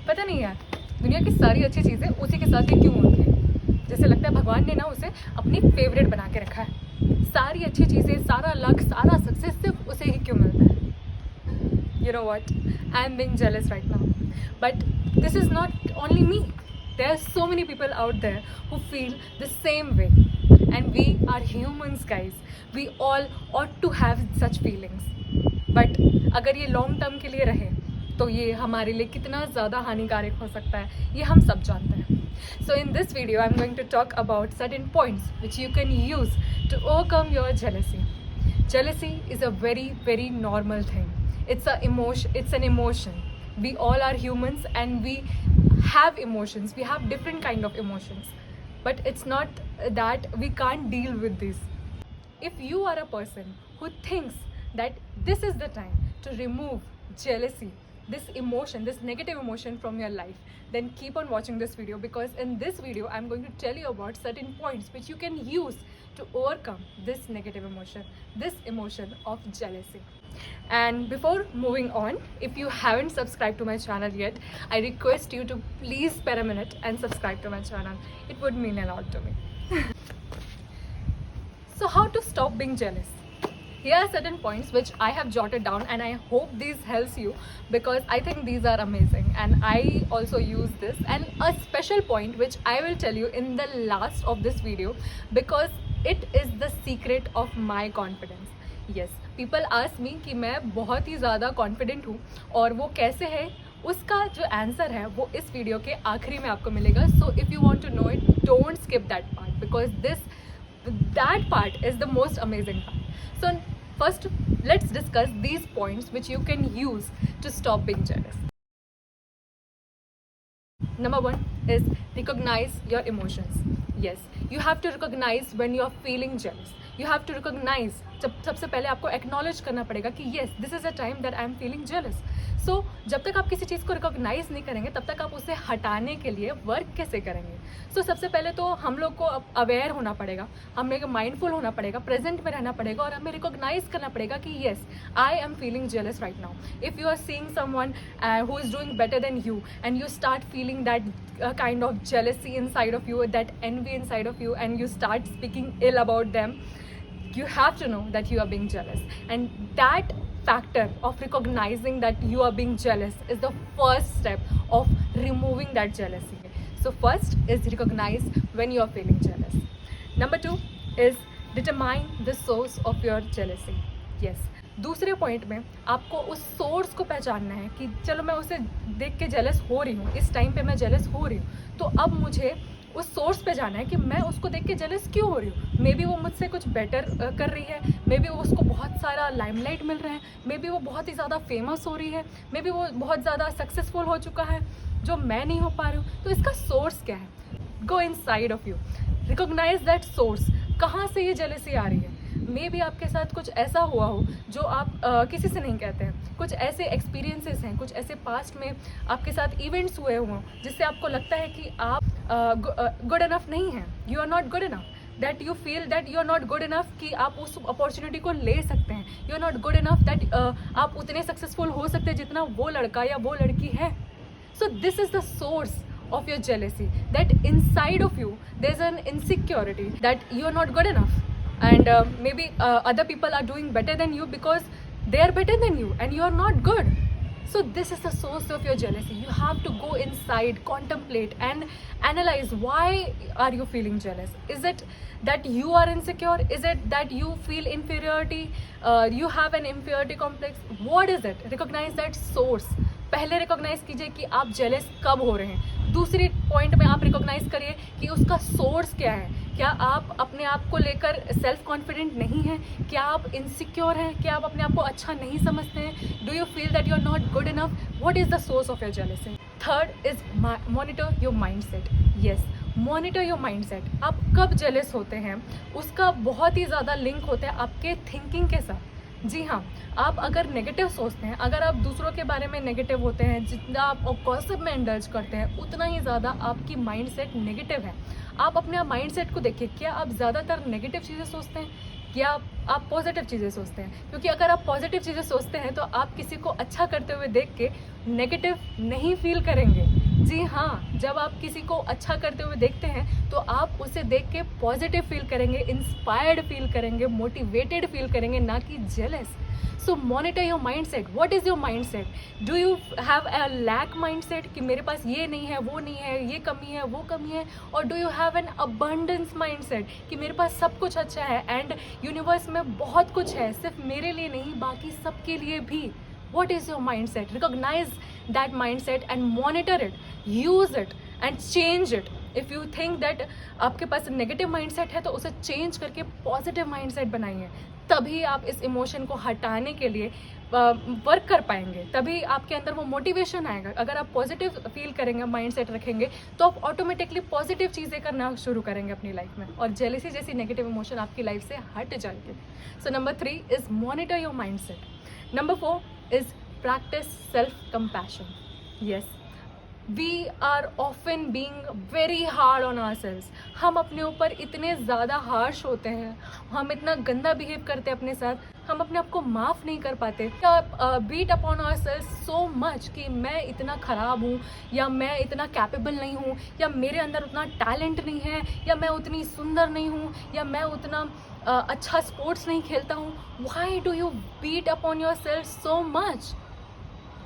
पता नहीं यार, दुनिया की सारी अच्छी चीज़ें उसी के साथ ही क्यों होती है। जैसे लगता है भगवान ने ना उसे अपनी फेवरेट बना के रखा है। सारी अच्छी चीज़ें, सारा लक, सारा सक्सेस सिर्फ उसे ही क्यों मिलता है। You know what? I'm being jealous right now. But this is not only me. There are so many people out there who feel the same way. And we are humans, guys. We all ought to have such feelings. But अगर ये long term के लिए रहे तो ये हमारे लिए कितना ज़्यादा हानिकारक हो सकता है, ये हम सब जानते हैं. So in this video, I'm going to talk about certain points which you can use to overcome your jealousy. Jealousy is a very, very normal thing. It's an emotion. We all are humans and we have emotions. We have different kind of emotions. But it's not that we can't deal with this. If you are a person who thinks that this is the time to remove jealousy, this emotion, this negative emotion from your life, then keep on watching this video, because in this video I'm going to tell you about certain points which you can use to overcome this negative emotion, this emotion of jealousy. And before moving on, if you haven't subscribed to my channel yet, I request you to please spare a minute and subscribe to my channel. It would mean a lot to me. So how to stop being jealous? Here are certain points which I have jotted down, and I hope these helps you, because I think these are amazing and I also use this. And a special point which I will tell you in the last of this video, because it is the secret of my confidence. Yes, people ask me कि मैं बहुत ही ज़्यादा confident हूँ, और वो कैसे है उसका जो आंसर है वो इस वीडियो के आखिरी में आपको मिलेगा. So if you want to know it, don't skip that part, because that part is the most amazing part. So first, let's discuss these points which you can use to stop being jealous. Number one is recognize your emotions. Yes, you have to recognize when you are feeling jealous. You have to recognize, सबसे पहले आपको acknowledge करना पड़ेगा कि yes, this is a time that I am feeling jealous. So जब तक आप किसी चीज़ को recognize नहीं करेंगे तब तक आप उसे हटाने के लिए वर्क कैसे करेंगे. So सबसे पहले तो हम लोग को अवेयर होना पड़ेगा, हमें माइंडफुल होना पड़ेगा, प्रेजेंट में रहना पड़ेगा, और हमें रिकॉग्नाइज करना पड़ेगा कि yes, I am feeling jealous right now. If you are seeing someone who is doing better than you and you start feeling that kind of jealousy inside of you, that envy inside of you, and you start speaking ill about them, you have to know that you are being jealous. And that factor of recognizing that you are being jealous is the first step of removing that jealousy. So first is recognize when you are feeling jealous. Number two is determine the source of your jealousy. Yes, दूसरे point में आपको उस source को पहचानना है कि चलो मैं उसे देख के जेलस हो रही हूँ, इस टाइम पे मैं जेलस हो रही हूँ, तो अब मुझे उस सोर्स पे जाना है कि मैं उसको देख के जेलस क्यों हो रही हूँ. मे बी वो मुझसे कुछ बेटर कर रही है, मे बी वो उसको बहुत सारा लाइमलाइट मिल रहा है, मे बी वो बहुत ही ज़्यादा फेमस हो रही है, मे बी वो बहुत ज़्यादा सक्सेसफुल हो चुका है जो मैं नहीं हो पा रही हूँ. तो इसका सोर्स क्या है? Go inside of you, recognise that source. कहाँ से ये जेलसी आ रही है? मे बी आपके साथ कुछ ऐसा हुआ हो जो आप किसी से नहीं कहते हैं, कुछ ऐसे एक्सपीरियंसेस हैं, कुछ ऐसे पास्ट में आपके साथ इवेंट्स हुए हों जिससे आपको लगता है कि आप गुड इनफ नहीं हैं, you are not good enough, that you feel that you are not good enough कि आप उस अपॉर्चुनिटी को ले सकते हैं, you are not good enough that आप उतने सक्सेसफुल हो सकते हैं जितना वो लड़का या वो लड़की है. So this is the source of your jealousy, that inside of you there's an insecurity that you're not good enough, and maybe other people are doing better than you because they are better than you and you're not good. So this is the source of your jealousy. You have to go inside, contemplate and analyze, why are you feeling jealous? Is it that you are insecure? Is it that you feel inferiority? You have an inferiority complex? What is it? Recognize that source. पहले recognise कीजिए कि आप jealous कब हो रहे हैं. दूसरी point में आप रिकॉग्नाइज करिए कि उसका सोर्स क्या है. क्या आप अपने आप को लेकर सेल्फ कॉन्फिडेंट नहीं हैं? क्या आप इनसिक्योर हैं? क्या आप अपने आप को अच्छा नहीं समझते हैं? Do you feel that you are not good enough? What is the source of your jealousy? Third is monitor your mind set. Yes, monitor your mind set. आप कब जेलस होते हैं उसका बहुत ही ज़्यादा लिंक होता है आपके थिंकिंग के साथ. जी हाँ, आप अगर नेगेटिव सोचते हैं, अगर आप दूसरों के बारे में नेगेटिव होते हैं, जितना आप गॉसिप में इंडल्ज करते हैं, उतना ही ज़्यादा आपकी माइंड सेट नेगेटिव है. आप अपने माइंड सेट को देखिए, क्या आप ज़्यादातर नेगेटिव चीज़ें सोचते हैं? कि आप पॉजिटिव चीज़ें सोचते हैं, क्योंकि अगर आप पॉजिटिव चीज़ें सोचते हैं तो आप किसी को अच्छा करते हुए देख के नेगेटिव नहीं फील करेंगे। जी हाँ, जब आप किसी को अच्छा करते हुए देखते हैं तो आप उसे देख के पॉजिटिव फील करेंगे, इंस्पायर्ड फील करेंगे, मोटिवेटेड फील करेंगे, ना कि jealous. So monitor your mind set. What is your mind set? Do you have a lack mind set कि मेरे पास ये नहीं है, वो नहीं है, ये कमी है, वो कमी है? और do you have an abundance mind set कि मेरे पास सब कुछ अच्छा है एंड यूनिवर्स में बहुत कुछ है, सिर्फ मेरे लिए नहीं बाकी सबके लिए भी? What is your mindset? Recognize that mindset and monitor it, use it and change it. If you think that आपके पास नेगेटिव माइंडसेट है तो उसे चेंज करके पॉजिटिव माइंडसेट बनाइए, तभी आप इस इमोशन को हटाने के लिए वर्क कर पाएंगे, तभी आपके अंदर वो मोटिवेशन आएगा। अगर आप पॉजिटिव फील करेंगे, माइंडसेट रखेंगे, तो आप ऑटोमेटिकली पॉजिटिव चीज़ें करना शुरू करेंगे अपनी लाइफ में और जेलसी जैसी नेगेटिव इमोशन आपकी लाइफ से हट जाएंगे। So number 3 is monitor your mindset. Number 4 is practice self-compassion. Yes, we are often being very hard on ourselves. हम अपने ऊपर इतने ज़्यादा हार्श होते हैं, हम इतना गंदा बिहेव करते हैं अपने साथ, हम अपने आप को माफ़ नहीं कर पाते। Beat upon our self so much कि मैं इतना ख़राब हूँ, या मैं इतना कैपेबल नहीं हूँ, या मेरे अंदर उतना टैलेंट नहीं है, या मैं उतनी सुंदर नहीं हूँ, या मैं उतना अच्छा स्पोर्ट्स नहीं खेलता हूँ। Why do you beat upon your self so much?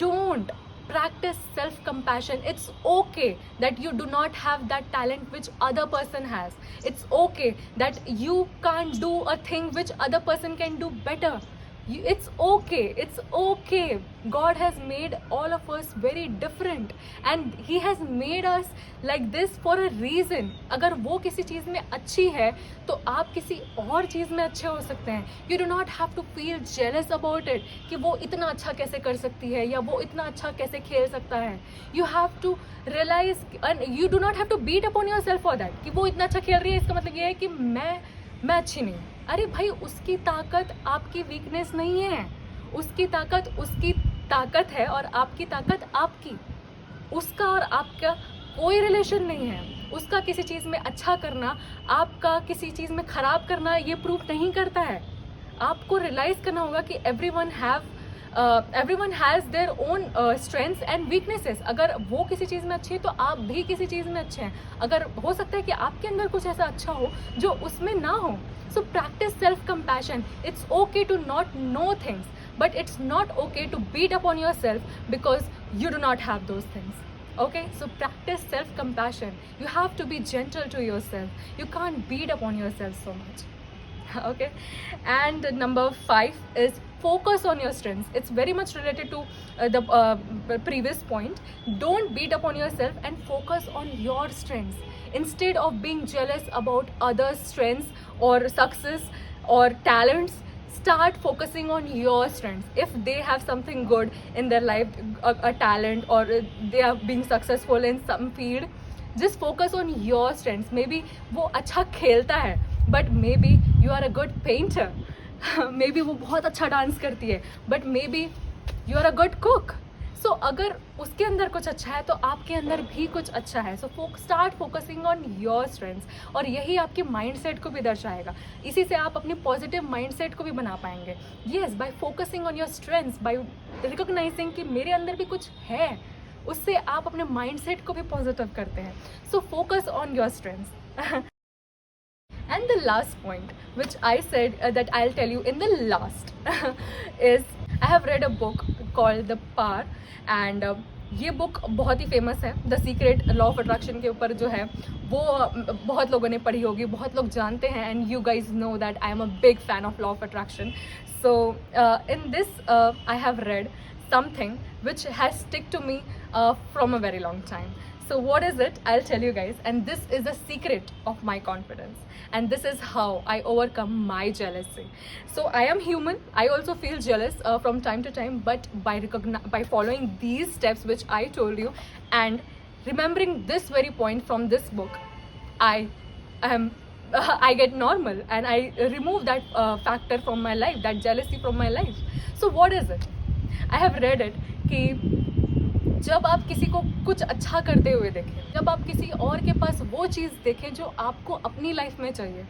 Don't. Practice self-compassion. It's okay that you do not have that talent which other person has. It's okay that you can't do a thing which other person can do better. It's okay. It's okay. God has made all of us very different and He has made us like this for a reason. अगर वो किसी चीज़ में अच्छी है तो आप किसी और चीज़ में अच्छे हो सकते हैं. You do not have to feel jealous about it कि वो इतना अच्छा कैसे कर सकती है या वो इतना अच्छा कैसे खेल सकता है. You have to realize and you do not have to beat upon yourself for that कि वो इतना अच्छा खेल रही है इसका मतलब ये है कि मैं अच्छी नहीं. अरे भाई, उसकी ताकत आपकी वीकनेस नहीं है. उसकी ताकत है और आपकी ताकत आपकी. उसका और आपका कोई रिलेशन नहीं है. उसका किसी चीज़ में अच्छा करना, आपका किसी चीज़ में ख़राब करना ये प्रूव नहीं करता है. आपको रियलाइज़ करना होगा कि everyone has their own strengths and weaknesses. अगर वो किसी चीज़ में अच्छी है तो आप भी किसी चीज़ में अच्छे हैं. अगर हो सकता है कि आपके अंदर कुछ ऐसा अच्छा हो जो उसमें ना हो. So practice self-compassion. It's okay to not know things, but it's not okay to beat upon yourself because you do not have those things. Okay, so practice self-compassion. You have to be gentle to yourself. You can't beat upon yourself so much. Okay, and number 5 is focus on your strengths. It's very much related to the previous point. Don't beat upon yourself and focus on your strengths instead of being jealous about others' strengths or success or talents. Start focusing on your strengths. If they have something good in their life, a talent, or they are being successful in some field, just focus on your strengths. Maybe वो अच्छा खेलता है, but maybe you are a good painter. maybe वो बहुत अच्छा dance करती है, but maybe you are a good cook. So अगर उसके अंदर कुछ अच्छा है तो आपके अंदर भी कुछ अच्छा है. So start focusing on your strengths. और यही आपके mindset को भी दर्शाएगा. इसी से आप अपनी positive mindset को भी बना पाएंगे. Yes, by focusing on your strengths, by recognizing कि मेरे अंदर भी कुछ है, उससे आप अपने mindset को भी positive करते हैं. So focus on your strengths. And the last point, which I said that I'll tell you in the last, is I have read a book called The Power, and ये book बहुत ही famous है. The secret law of attraction के ऊपर जो है वो बहुत लोगों ने पढ़ी होगी, बहुत लोग जानते हैं. And you guys know that I am a big fan of law of attraction. So in this I have read something which has stick to me from a very long time. So what is it? I'll tell you guys, and this is the secret of my confidence, and this is how I overcome my jealousy. So I am human. I also feel jealous from time to time, but by following these steps which I told you and remembering this very point from this book, I get normal and I remove that factor from my life, that jealousy from my life. So what is it? I have read it कि जब आप किसी को कुछ अच्छा करते हुए देखें, जब आप किसी और के पास वो चीज़ देखें जो आपको अपनी लाइफ में चाहिए,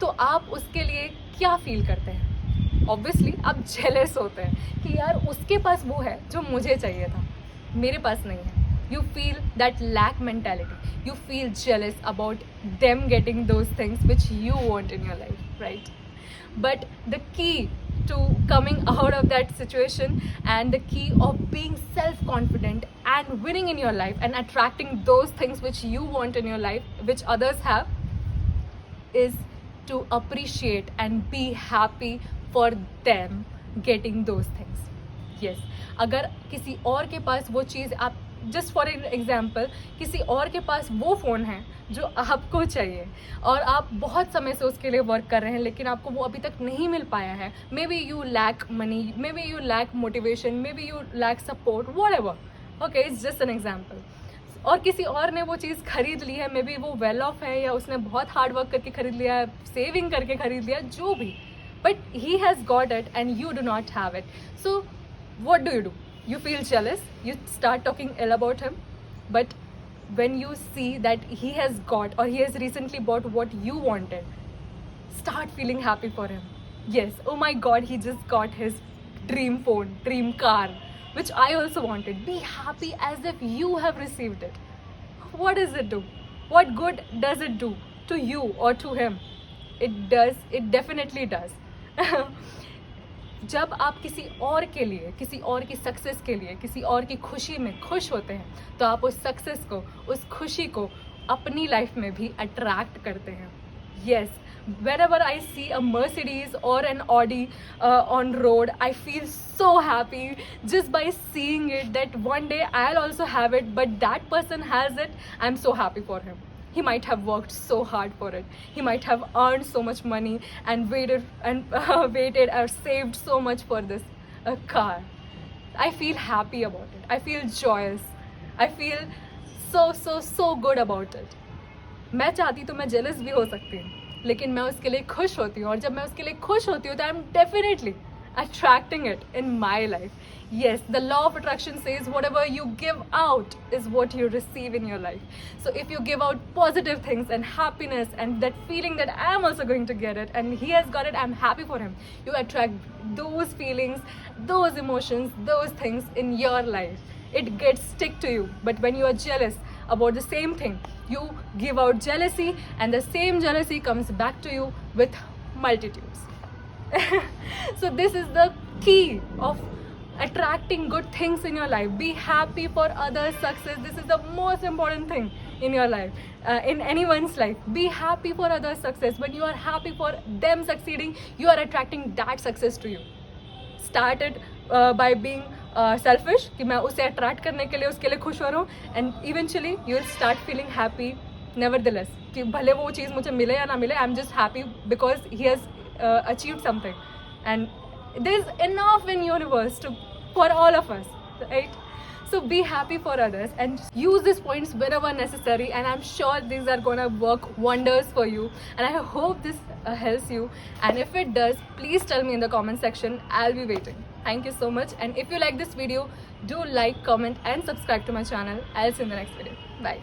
तो आप उसके लिए क्या फील करते हैं? ऑब्वियसली आप जेलस होते हैं कि यार उसके पास वो है जो मुझे चाहिए था, मेरे पास नहीं है. You feel that lack mentality. You feel jealous about them getting those things which you want in your life, right? But the key to coming out of that situation and the key of being self-confident and winning in your life and attracting those things which you want in your life, which others have, is to appreciate and be happy for them getting those things. Yes, अगर किसी और के पास वो चीज़, आप just for example किसी और के पास वो फ़ोन है जो आपको चाहिए और आप बहुत समय से उसके लिए वर्क कर रहे हैं लेकिन आपको वो अभी तक नहीं मिल पाया है. Maybe you lack money, maybe you lack motivation, maybe you lack support, whatever. Okay, it's just an example. और किसी और ने वो चीज़ खरीद ली है, मे बी वो वेल ऑफ है या उसने बहुत हार्ड वर्क करके खरीद लिया है, सेविंग करके खरीद लिया, जो भी, but he has got it and you do not have it. So what do? You feel jealous, you start talking ill about him, but when you see that he has got or he has recently bought what you wanted, start feeling happy for him. Yes, oh my god, he just got his dream phone, dream car, which I also wanted. Be happy as if you have received it. What does it do? What good does it do to you or to him? It does, it definitely does. जब आप किसी और के लिए, किसी और की success के लिए, किसी और की खुशी में खुश होते हैं तो आप उस सक्सेस को, उस खुशी को अपनी लाइफ में भी अट्रैक्ट करते हैं. Yes, whenever I see a Mercedes or an Audi on road, I feel so happy just by seeing it that one day I'll also have it, but that person has it. I'm so happy for him. He might have worked so hard for it. He might have earned so much money and waited or saved so much for this car. I feel happy about it. I feel joyous. I feel so good about it. मैं चाहती तो मैं jealous भी हो सकती हूँ, लेकिन मैं उसके लिए खुश होती हूँ और जब मैं उसके लिए खुश होती हूँ तो I'm definitely attracting it in my life. Yes, the law of attraction says whatever you give out is what you receive in your life. So if you give out positive things and happiness and that feeling that I am also going to get it and he has got it, I'm happy for him, you attract those feelings, those emotions, those things in your life. It gets stick to you. But when you are jealous about the same thing, you give out jealousy and the same jealousy comes back to you with multitudes. So this is the key of attracting good things in your life. Be happy for others' success. This is the most important thing in your life, in anyone's life. Be happy for others' success. When you are happy for them succeeding, you are attracting that success to you. Start it by being selfish, कि मैं उसे attract करने के लिए उसके लिए खुश हो रहा हूँ, and eventually you will start feeling happy nevertheless, कि भले वो चीज़ मुझे मिले या ना मिले, I'm just happy because he has achieved something, and there's enough in universe for all of us, right? So be happy for others and use these points wherever necessary, and I'm sure these are gonna work wonders for you, and I hope this helps you, and if it does, please tell me in the comment section. I'll be waiting. Thank you so much, and if you like this video, do like, comment and subscribe to my channel. I'll see you in the next video. Bye.